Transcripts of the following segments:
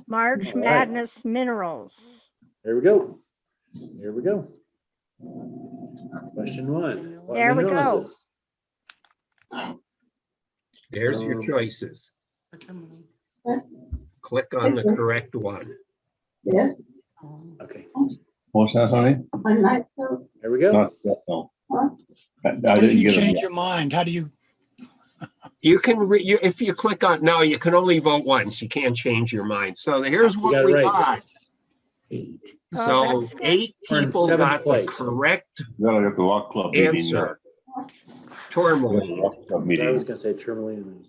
March All right. Madness Minerals. Here we go. Here we go. Question one. What There we mineral is go. this? There's your choices. What? Click on the correct one. This, Okay, What's that, honey? untitled, here we go. Not that, no. huh? I What if didn't you get it change yet. your mind? How do you? You can, if you click on, no, you can only vote once. You can't change your mind. So here's You what got it we right. got. Oh, So that's good. 8 We're in people seventh got the place. correct Then I got the rock club meeting. answer. I got the Tourmaline. rock club I meeting. was gonna say tourmaline.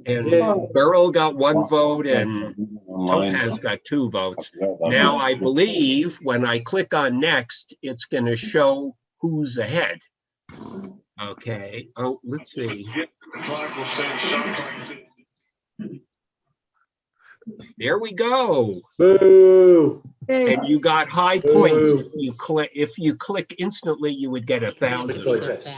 And Yeah. Beryl got 1 vote and Online. Topaz got 2 votes. I forgot about Now, that. I believe when I click on next, it's going to show who's ahead. Okay. Oh, let's see. There we go. Boo. And you got high points. If you click instantly, you would get 1,000,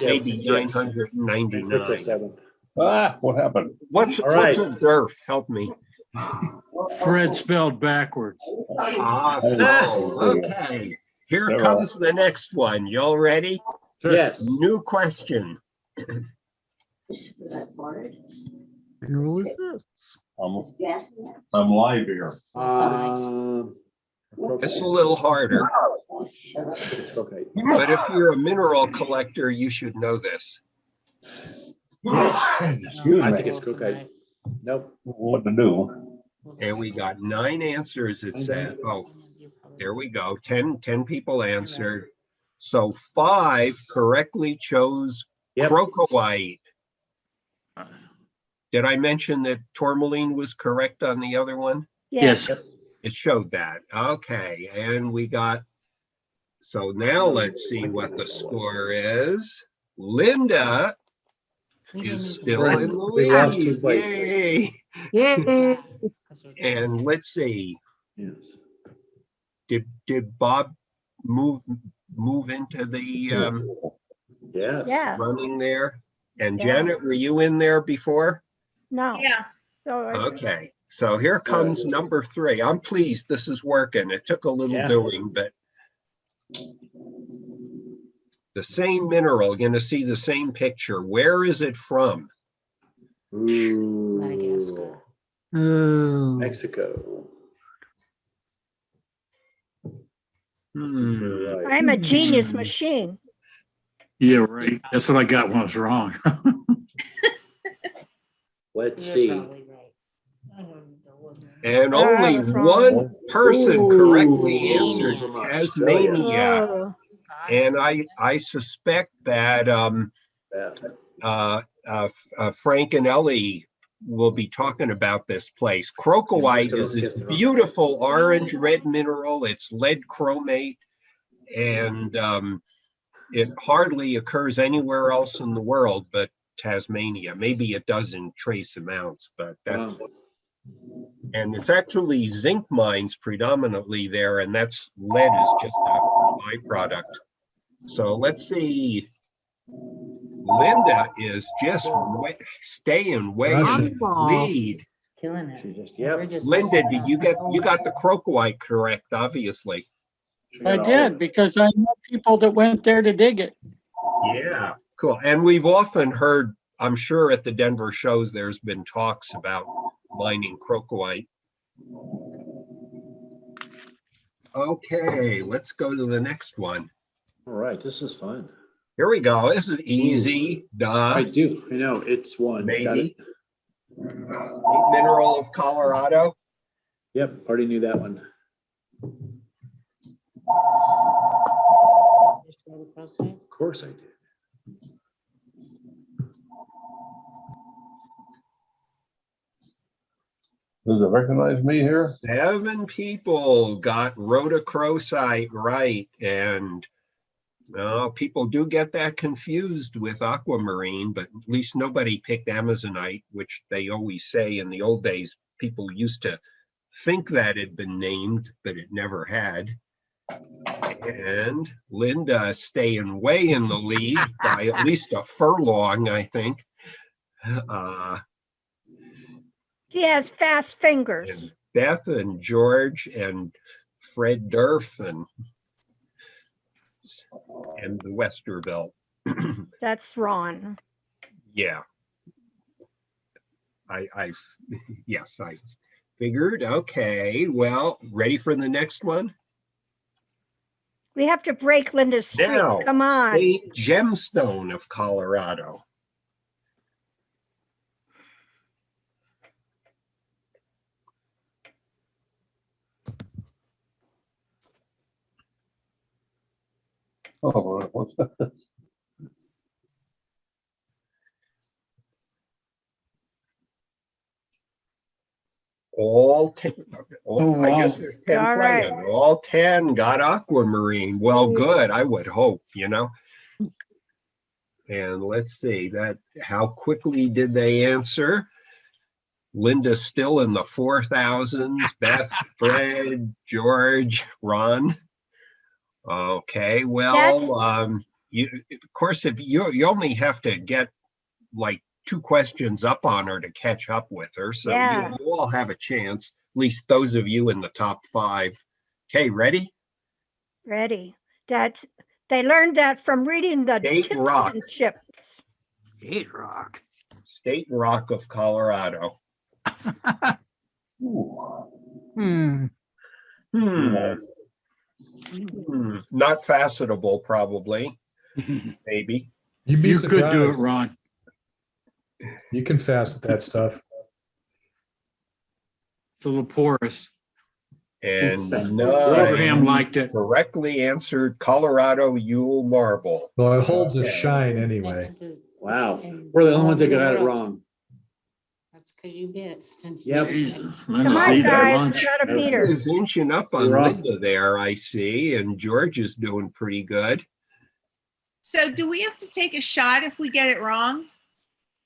maybe Yes. I clicked 999. the 7. Ah, what happened? What's All what's right. a DERF? Help me. Fred spelled backwards. Okay. Here comes the next one. Y'all ready? Yes. New question. that part? I'm, Yes. I'm live here. It's a little harder, Okay. but if you're a mineral collector, you should know this. Excuse I me. think it's crookite. Nope. What to do? And we got 9 answers. It said, oh, there we go. 10 people answered. So 5 correctly chose Yep. crocoite. Did I mention that tourmaline was correct on the other one? Yes. It showed that. Okay. And we got, so now let's see what the score is. Linda is still in the We lost 2 lead. places. Yay. Yay. And let's see, Yes. did Bob move into the Yes. Yeah. running there? And Yeah. Janet, were you in there before? No. Yeah. So, Okay, so here comes number 3. I'm pleased this is working. It took a little Yeah. doing, but the same mineral, you're gonna see the same picture. Where is it from? Ooh. Madagascar. Mexico. Hmm. I'm a genius machine. Yeah, right. That's what I got when I was wrong. Let's see. And I only was wrong. one person Ooh. correctly answered From Tasmania. Oh, And I suspect that Frank and Ellie will be talking about this place. Crocoite is this beautiful orange red mineral. It's lead chromate, and it hardly occurs anywhere else in the world but Tasmania. Maybe it does in trace amounts, but that's, and it's actually zinc mines predominantly there, and that's lead is just a byproduct. So let's see. Linda is just staying way in the lead. Killing it. She just, We're yep. just Linda, like, did you got the crocoite correct, obviously. I did, because I know people that went there to dig it. Yeah, cool. And we've often heard, I'm sure at the Denver shows, there's been talks about mining crocoite. Okay, let's go to the next one. All right, this is fun. Here we go. This is easy. Duh. I do. I know. It's one. Got Maybe. it. State mineral of Colorado. Yep, already knew that one. Of course I did. Does it recognize me here? 7 people got rhodochrosite right, and people do get that confused with aquamarine, but at least nobody picked amazonite, which they always say in the old days, people used to think that had been named, but it never had. And Linda staying way in the lead by at least a furlong, I think. she has fast fingers. And Beth and George and Fred Durf and the Westerville. That's Ron. Yeah. Yes, I figured. Okay, well, ready for the next one? We have to break Linda's streak. Now, Come on. State Gemstone of Colorado. Oh, what's that? All 10, Oh, I guess wow. there's 10 All right. playing. All 10 got aquamarine. Well, good, I would hope, And let's see that. How quickly did they answer? Linda's still in the 4,000s. Beth, Fred, George, Ron. Okay, well, you of course, if you only have to get like 2 questions up on her to catch up with her, so Yeah. you all have a chance. At least those of you in the top 5. Okay, ready? Ready. They learned that from reading the State tips rock. and chips. Gate rock. State rock of Colorado. Ooh. Hmm. Hmm. Not facetable, probably. Maybe. You'd be You could do it, surprised. Ron. You can fast that stuff. It's a little porous. And Abraham 9 liked it. correctly answered Colorado Yule marble. Well, it holds a Okay. shine anyway. Wow. We're the only ones that got it wrong. That's because you missed. Yep. Jesus. Come Linda's on, eating her guys. lunch. Gotta Beth beat her. is inching up on You're off. Linda there, I see, and George is doing pretty good. So do we have to take a shot if we get it wrong?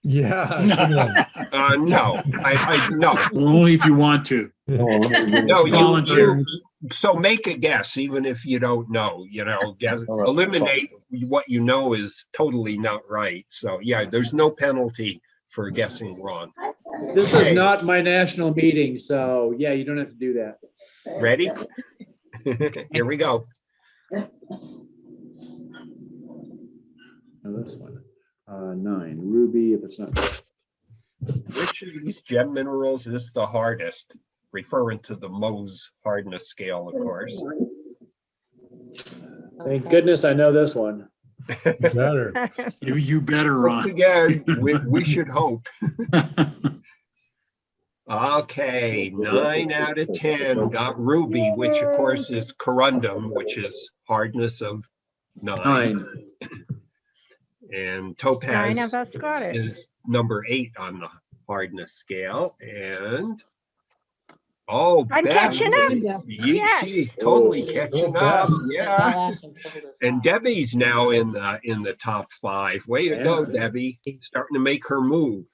Yeah. Good one. No, no. Only if you want to. No, Volunteer. so make a guess, even if you don't know, guess, eliminate what you know is totally not right. So yeah, there's no penalty for guessing wrong. This Okay. is not my national meeting, so yeah, you don't have to do that. Ready? Here we go. Now this one, 9, ruby, if it's not. Which of these gem minerals is the hardest? Referring to the Mohs hardness scale, of course. Thank goodness I know this one. Better. You better, Once Ron. again, we should hope. Okay, 9 out of 10 got ruby, which of course is corundum, which is hardness of 9. 9. And 9 topaz of us got it. is number 8 on the hardness scale. And I'm I'm catching up. Yes. She's totally catching up. Yeah. And And Debbie's now in the top 5. Way to go, Debbie. Starting to make her move.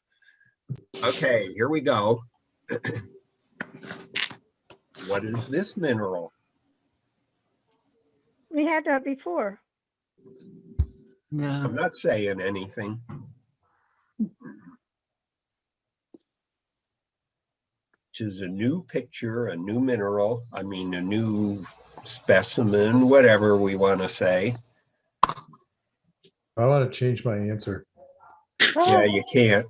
Okay, here we go. What is this mineral? We had that before. Yeah. I'm not saying anything. Which is a new picture, a new mineral. I mean, a new specimen, whatever we want to say. I want to change my answer. Yeah, you can't.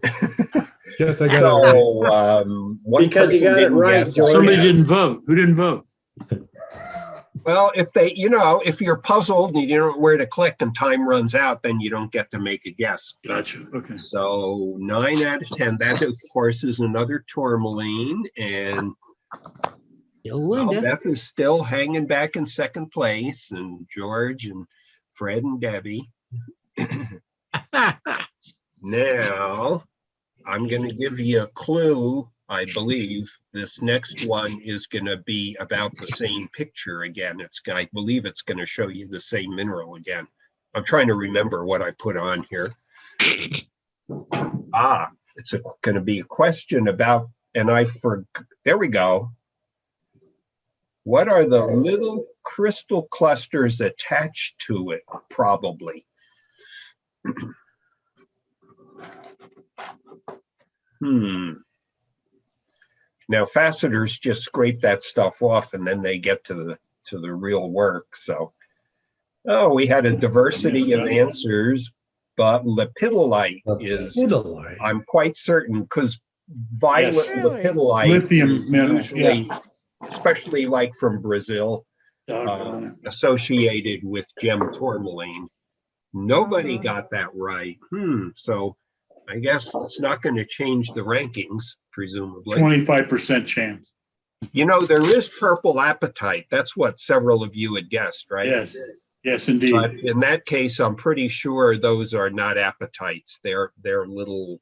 Yes, I got it right. So one Because you person got it didn't right, guess. George. Somebody Yes. didn't vote. Who didn't vote? Well, if if you're puzzled and you don't know where to click and time runs out, then you don't get to make a guess. Gotcha. Okay. So 9 out of 10. That, of course, is another tourmaline. And well, Beth is still hanging back in second place, and George and Fred and Debbie. Now, I'm going to give you a clue. I believe this next one is going to be about the same picture again. I believe it's going to show you the same mineral again. I'm trying to remember what I put on here. It's going to be a question about, and there we go. What are the little crystal clusters attached to it? Probably. Now facetors just scrape that stuff off and then they get to the real work. So, oh, we had a diversity of answers, but lepidolite is, Italy. I'm quite certain, because violet Yes. lepidolite Lithium is mineral, usually, especially like from Brazil, Doggone it. associated with gem tourmaline. Nobody got that right. So I guess it's not going to change the rankings, presumably. 25% chance. You know, there is purple apatite. That's what several of you had guessed, right? Yes. Yes, indeed. But in that case, I'm pretty sure those are not apatites. They're little.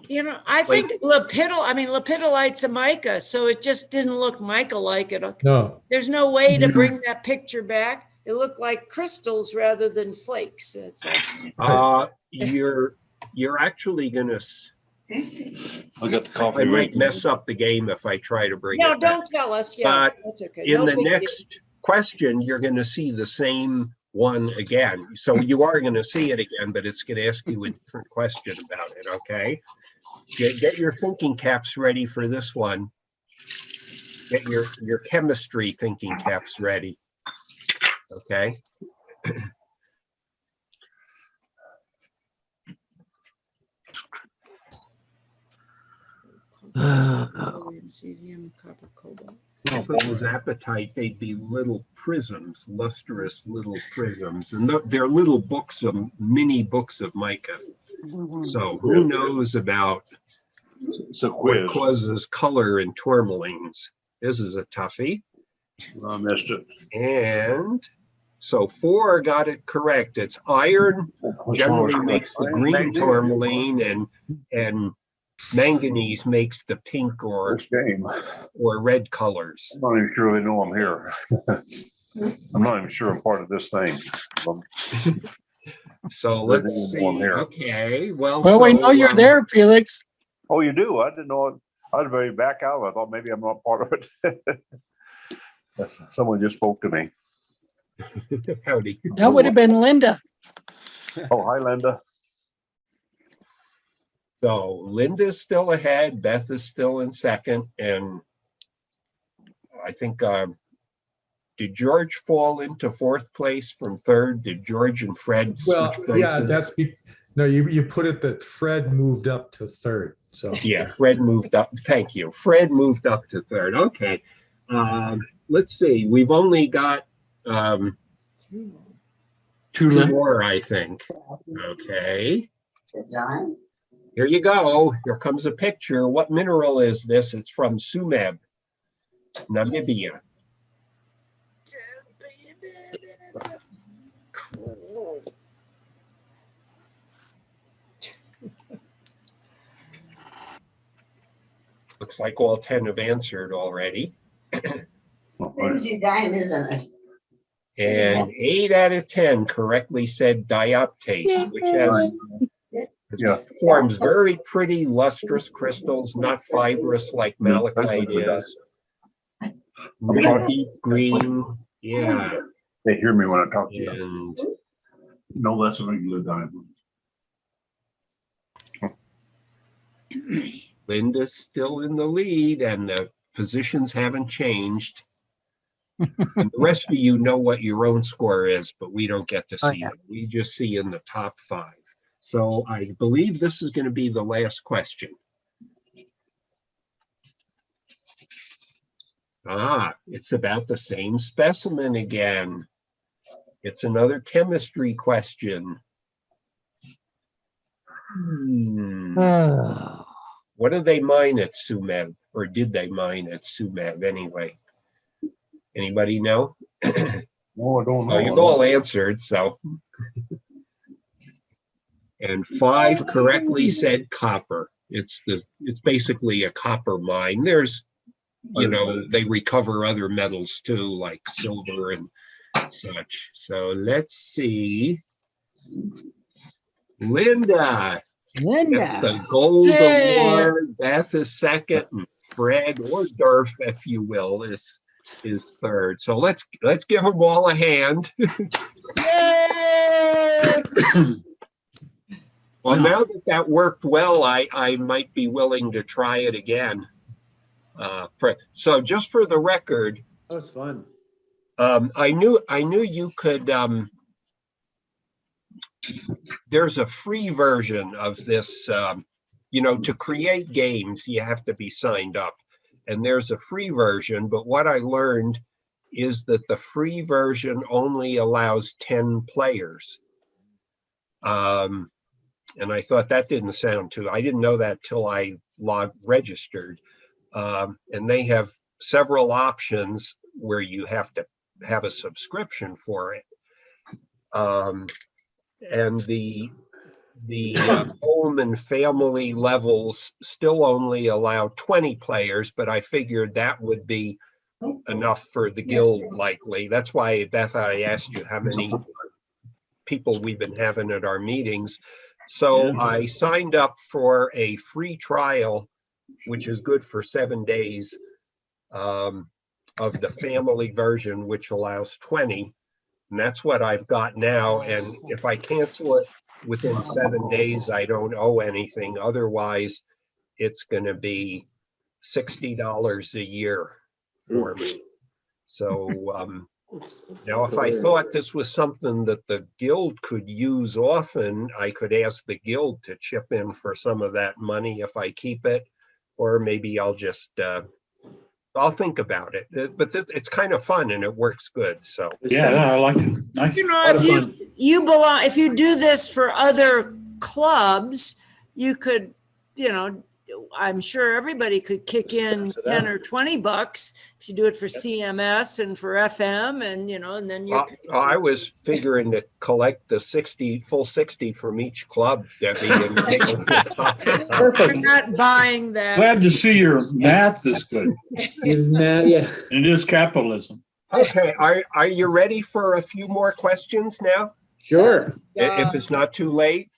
You know, I think lepidolite's a mica, so it just didn't look mica-like it. No, There's no way to bring that picture back. It looked like crystals rather than flakes. That's all. You're actually gonna. I got the coffee. I might mess up the game if I try to bring No, it back. don't tell us. Yeah, But that's okay. in No the big deal. next question, you're going to see the same one again. So you are going to see it again, but it's going to ask you a different question about it. Okay. Get your thinking caps ready for this one. Get your chemistry thinking caps ready. Okay. Cesium, copper, cobalt. If it was apatite, they'd be little prisms, lustrous little prisms. And they're little books of mini books of mica. So who knows about what causes color in tourmalines? This is a toughie. I missed it. And so 4 got it correct. It's iron generally makes the green tourmaline, and manganese makes the pink or red colors. I'm not even sure they know I'm here. I'm not even sure I'm part of this thing. So let's see. Okay, well, we know you're there, Felix. Oh, you do? I didn't know. I was very back out. I thought maybe I'm not part of it. Someone just spoke to me. Howdy. That would have been Linda. Oh, hi, Linda. So Linda's still ahead, Beth is still in second, and I think, did George fall into 4th place from 3rd? Did George and Fred switch places? Yeah, no, you put it that Fred moved up to 3rd. So yeah, Fred moved up. Thank you. Fred moved up to 3rd. Okay. Let's see. We've only got 2 more, I think. Okay. Here you go. Here comes a picture. What mineral is this? It's from Sumeb, Namibia. Looks like all 10 have answered already. Crazy dime, isn't it? And 8 out of 10 correctly said dioptase, which has forms very pretty lustrous crystals, not fibrous like malachite is. Really deep green. Yeah. They hear me when I talk to you. No, that's a regular diamond. Linda's still in the lead and the positions haven't changed. And the rest of you know what your own score is, but we don't get to see it. We just see in the top 5. So I believe this is going to be the last question. It's about the same specimen again. It's another chemistry question. What do they mine at Sumeb? Or did they mine at Sumeb anyway? Anybody know? No, I don't know. Oh, you've all answered, so. And 5 correctly said copper. It's basically a copper mine. There's, they recover other metals too, like silver and such. So let's see. Linda. That's the gold award. Beth is second, and Fred, or Durf, if you will, is 3rd. So let's give them all a hand. Well, now that worked well, I might be willing to try it again. So just for the record, That was fun. I knew you could, there's a free version of this, to create games, you have to be signed up. And there's a free version, but what I learned is that the free version only allows 10 players. And I thought that didn't sound too, I didn't know that till I registered. And they have several options where you have to have a subscription for it. And the home and family levels still only allow 20 players, but I figured that would be enough for the guild likely. That's why, Beth, I asked you how many people we've been having at our meetings. So I signed up for a free trial, which is good for 7 days, of the family version, which allows 20. And that's what I've got now. And if I cancel it within 7 days, I don't owe anything. Otherwise, it's going to be $60 a year for me. So now, if I thought this was something that the guild could use often, I could ask the guild to chip in for some of that money if I keep it, or maybe I'll just I'll think about it. But it's kind of fun and it works good. So Yeah, no, I like it. Nice. If you do this for other clubs, you could, I'm sure everybody could kick in 10 or 20 bucks if you do it for CMS and for FM, and and then you. I was figuring to collect the full 60 from each club, Debbie. And We're not buying that. Glad to see your math is good. Yeah. It is capitalism. Okay, are you ready for a few more questions now? Sure. If it's not too late.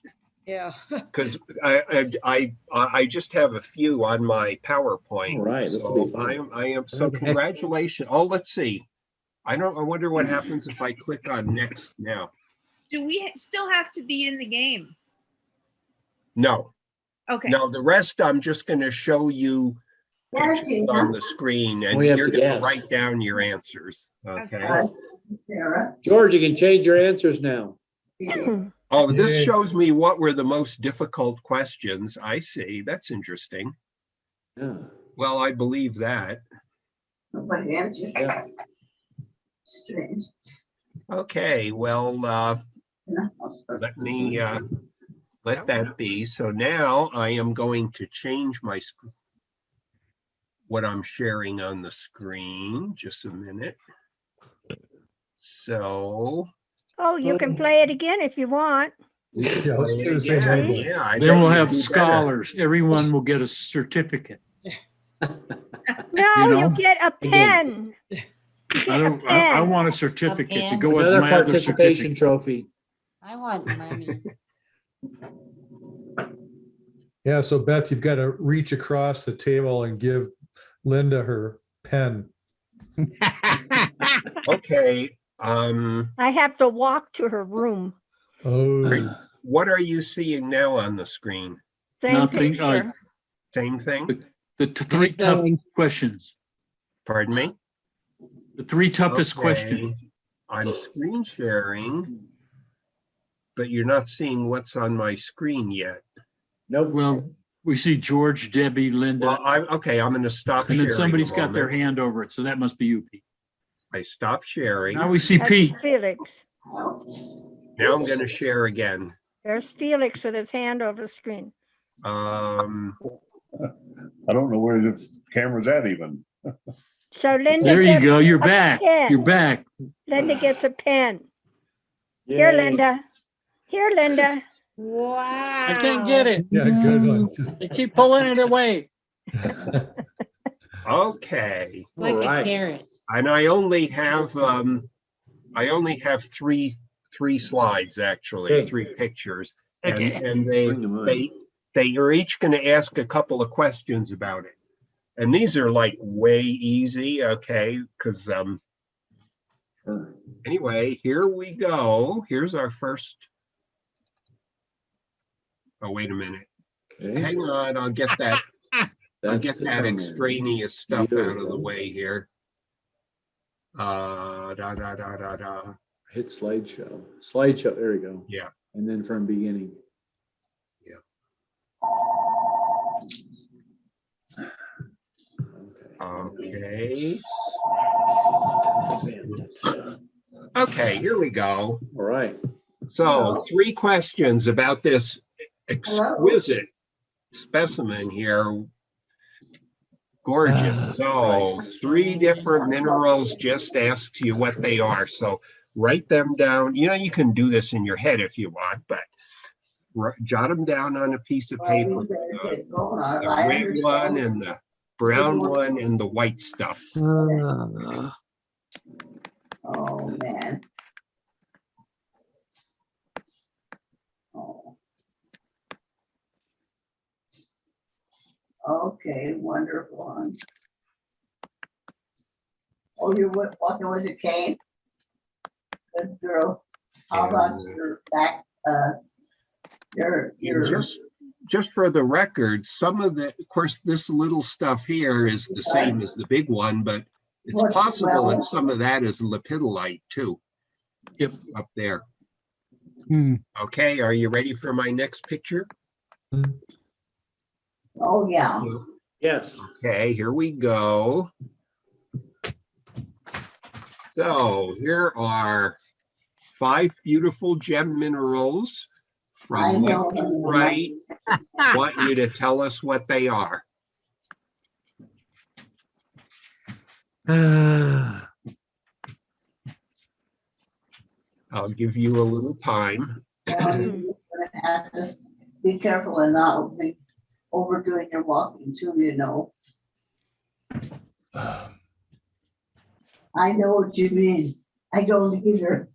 Yeah. Because I just have a few on my PowerPoint. All right, this will be fun. I am so congratulations. Oh, let's see. I wonder what happens if I click on next now. Do we still have to be in the game? No. Okay. No, the rest I'm just going to show you pictures on the screen, and you're going to write down your answers. Okay. George, you can change your answers now. Oh, this shows me what were the most difficult questions. I see. That's interesting. Yeah. Well, I believe that. Yeah. Strange. Okay, well, let me let that be. So now I am going to change what I'm sharing on the screen. Just a minute. So. Oh, you can play it again if you want. Yeah, let's do the same way. Yeah, Then we'll have scholars. Everyone will get a certificate. No, you get a pen. I want a certificate to go with Another my other participation certificate. trophy. I want money. Yeah, so Beth, you've got to reach across the table and give Linda her pen. Okay. I have to walk to her room. Oh, What are you seeing now on the screen? Same Nothing, picture. Same thing? The three tough questions. Pardon me? The three toughest Okay. questions. I'm screen sharing, but you're not seeing what's on my screen yet. Nope. Well, we see George, Debbie, Linda, Well, I'm going to stop and sharing. then somebody's a got their moment. hand over it. So that must be you, Pete. I stopped sharing. Now we see That's Pete. Felix. Now I'm going to share again. There's Felix with his hand over the screen. I don't know where the camera's at even. So Linda There you gets go. You're a back. pen. You're back. Linda gets a pen. Here, Yay. Linda. Here, Linda. Wow. I can't get it. yeah, good one. Just They keep pulling it away. Okay. Like All right. a carrot. And I only have three slides, actually, Okay. 3 pictures. Okay. And Bring them on. they are each going to ask a couple of questions about it. And these are like way easy, okay? Because anyway, here we go. Here's our first. Oh, wait a minute. Okay. Hang on, I'll get that. I'll That's get the that tourmaline. extraneous stuff out of the Beautiful. way here. Da, da, da, da, da. Hit slideshow. Slideshow, there we go. Yeah. And then from beginning. Okay. Okay, here we go. All right. So 3 questions about this exquisite specimen here. Gorgeous. So 3 different minerals, just asks you what they are. So write them down. You know, you can do this in your head if you want, but jot them down on a piece of paper. The red one and the brown one and the white stuff. Oh, man. Oh. Okay, wonderful. Oh, you're walking with a cane? Good girl. How about And, your back, your, just for the record, some of the, of course, this little stuff here is the same as the big one, but it's What's possible well- that some of that is lepidolite too. Yep. Up there. Hmm. Okay, are you ready for my next picture? oh, yeah. Yes. Okay, here we go. So here are 5 beautiful gem minerals I from know. left to right. I want you to tell us what they are. I'll give you a little time. Well, you're gonna have to be careful and not be overdoing your walking too, you know. I know what you mean. I don't either.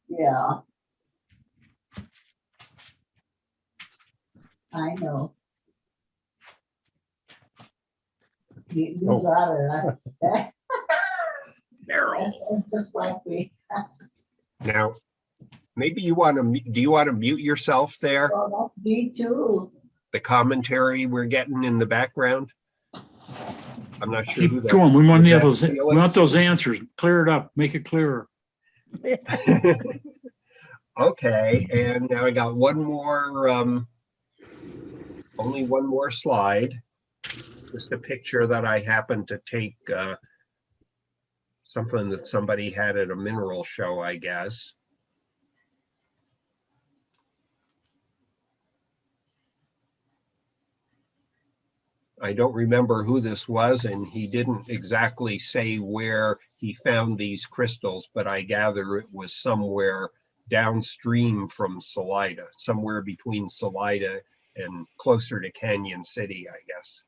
Yeah. I know. You got it. Huh? That's just like me. Now, maybe you want to, do you want to mute yourself there? Well, that's me too. The commentary we're getting in the background? I'm not sure who Keep that going. We want is. the Is that others, we Felix? want those answers. Clear it up, make it clearer. Okay, and now I got one more, only one more slide. Just a picture that I happened to take, something that somebody had at a mineral show, I guess. I don't remember who this was, and he didn't exactly say where he found these crystals, but I gather it was somewhere downstream from Salida, somewhere between Salida and closer to Canyon City, I guess.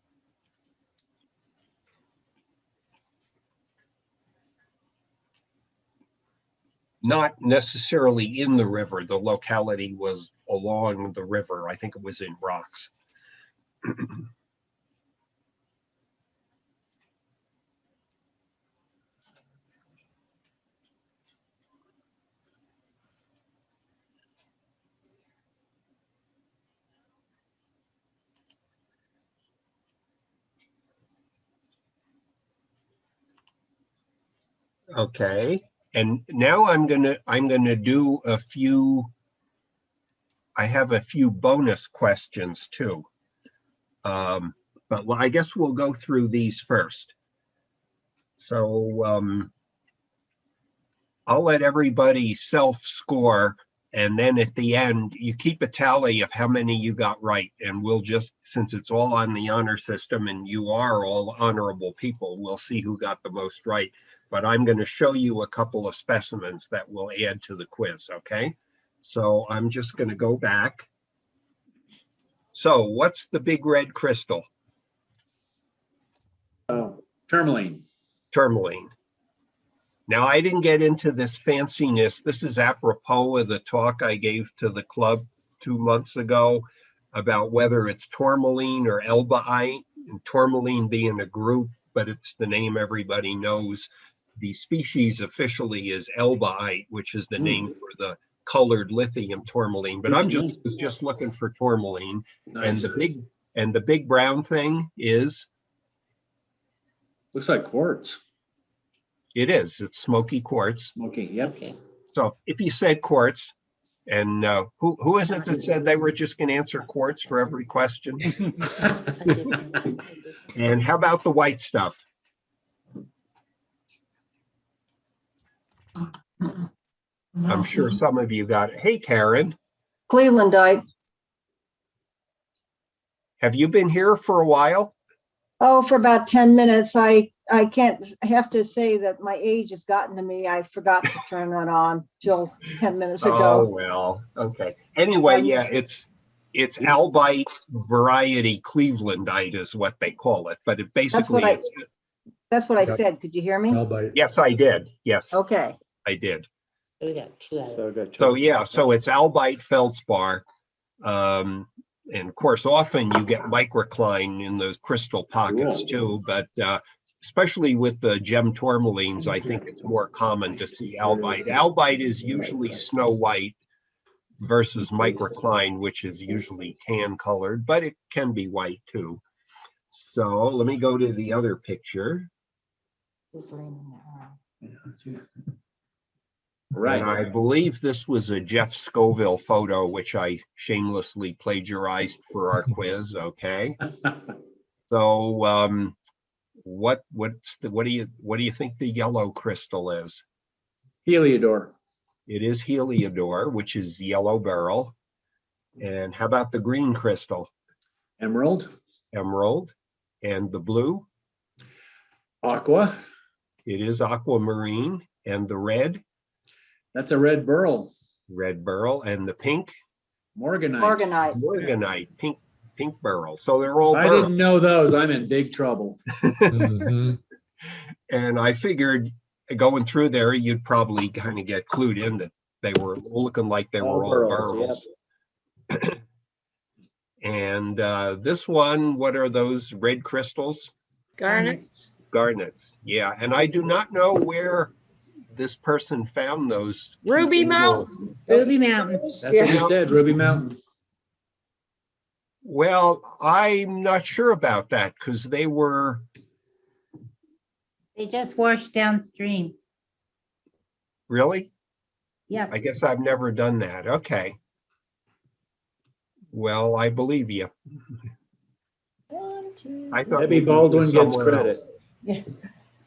Not necessarily in the river. The locality was along the river. I think it was in rocks. Okay, and now I'm gonna do a few. I have a few bonus questions too. But well, I guess we'll go through these first. So I'll let everybody self-score, and then at the end, you keep a tally of how many you got right, and we'll just, since it's all on the honor system and you are all honorable people, we'll see who got the most right. But I'm going to show you a couple of specimens that will add to the quiz, okay? So I'm just going to go back. So what's the big red crystal? Oh, tourmaline. Tourmaline. Now, I didn't get into this fanciness. This is apropos of the talk I gave to the club 2 months ago about whether it's tourmaline or elbaite, and tourmaline being a group, but it's the name everybody knows. The species officially is elbaite, which is the name for the colored lithium tourmaline, but was just looking for tourmaline. And the big brown thing is, Looks like quartz. it's smoky quartz. Smoky, yep. Okay. So if you said quartz, and who is it that said they were just going to answer quartz for every question? And how about the white stuff? I'm sure some of you got it. Hey, Karen, Clevelandite. have you been here for a while? Oh, for about 10 minutes. I have to say that my age has gotten to me. I forgot to turn that on till 10 minutes Oh, ago. well, okay. Anyway, yeah, it's albite variety Clevelandite is what they call it, but it basically That's what I said. Could you hear me? Albite. yes, I did. Yes, Okay. I did. We got 2 out of it. So yeah, so it's albite feldspar. And of course, often you get microcline in those crystal pockets too, but especially with the gem tourmalines, I think it's more common to see albite. Albite is usually snow white versus microcline, which is usually tan colored, but it can be white too. So let me go to the other picture. Just leaning around. Right. And I believe this was a Jeff Scoville photo, which I shamelessly plagiarized for our quiz. Okay. So what do you think the yellow crystal is? Heliodor. It is Heliodor, which is yellow beryl. And how about the green crystal? Emerald. Emerald. And the blue? Aqua. It is aquamarine. And the red? That's a red beryl. Red beryl. And the pink? Morganite. Morganite. Morganite, pink beryl. So they're all I beryl. didn't know those. I'm in big trouble. Mhm. And I figured going through there, you'd probably kind of get clued in that they were looking like they were all beryls, beryls. And this one, what are those red crystals? Garnet. Garnets. Yeah. And I do not know where this person found those. Ruby cute little- Mountain. Ruby Mountain. That's what you said, Ruby Mountain. Well, I'm not sure about that because they were, They just washed downstream. really? Yep. I guess I've never done that. Okay. Well, I believe you. I thought Debbie maybe it Baldwin was gets somewhere credit.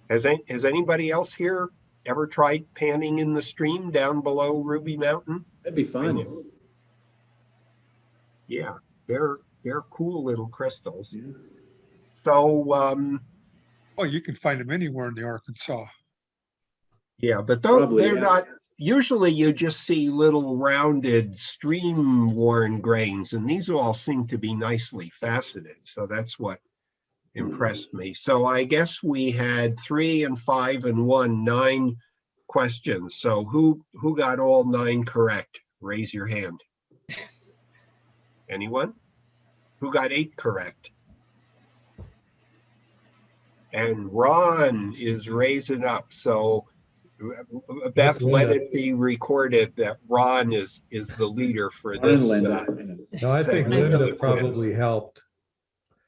else. Has anybody else here ever tried panning in the stream down below Ruby Mountain? That'd be fun. Yeah, they're cool little crystals. Yeah. So Oh, you can find them anywhere in the Arkansas. yeah, but Probably, they're yeah. not. Usually, you just see little rounded stream-worn grains, and these all seem to be nicely faceted. So that's what impressed me. So I guess we had 3 and 5 and 1, 9 questions. So who got all 9 correct? Raise your hand. Anyone? Who got 8 correct? And Ron is raising up. So Beth, That's let Linda. it be recorded that Ron is the leader for Ron and this. Linda. No, I think segment of Linda the quiz. probably helped.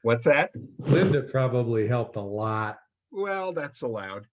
What's that? Linda probably helped a lot. Well, that's allowed.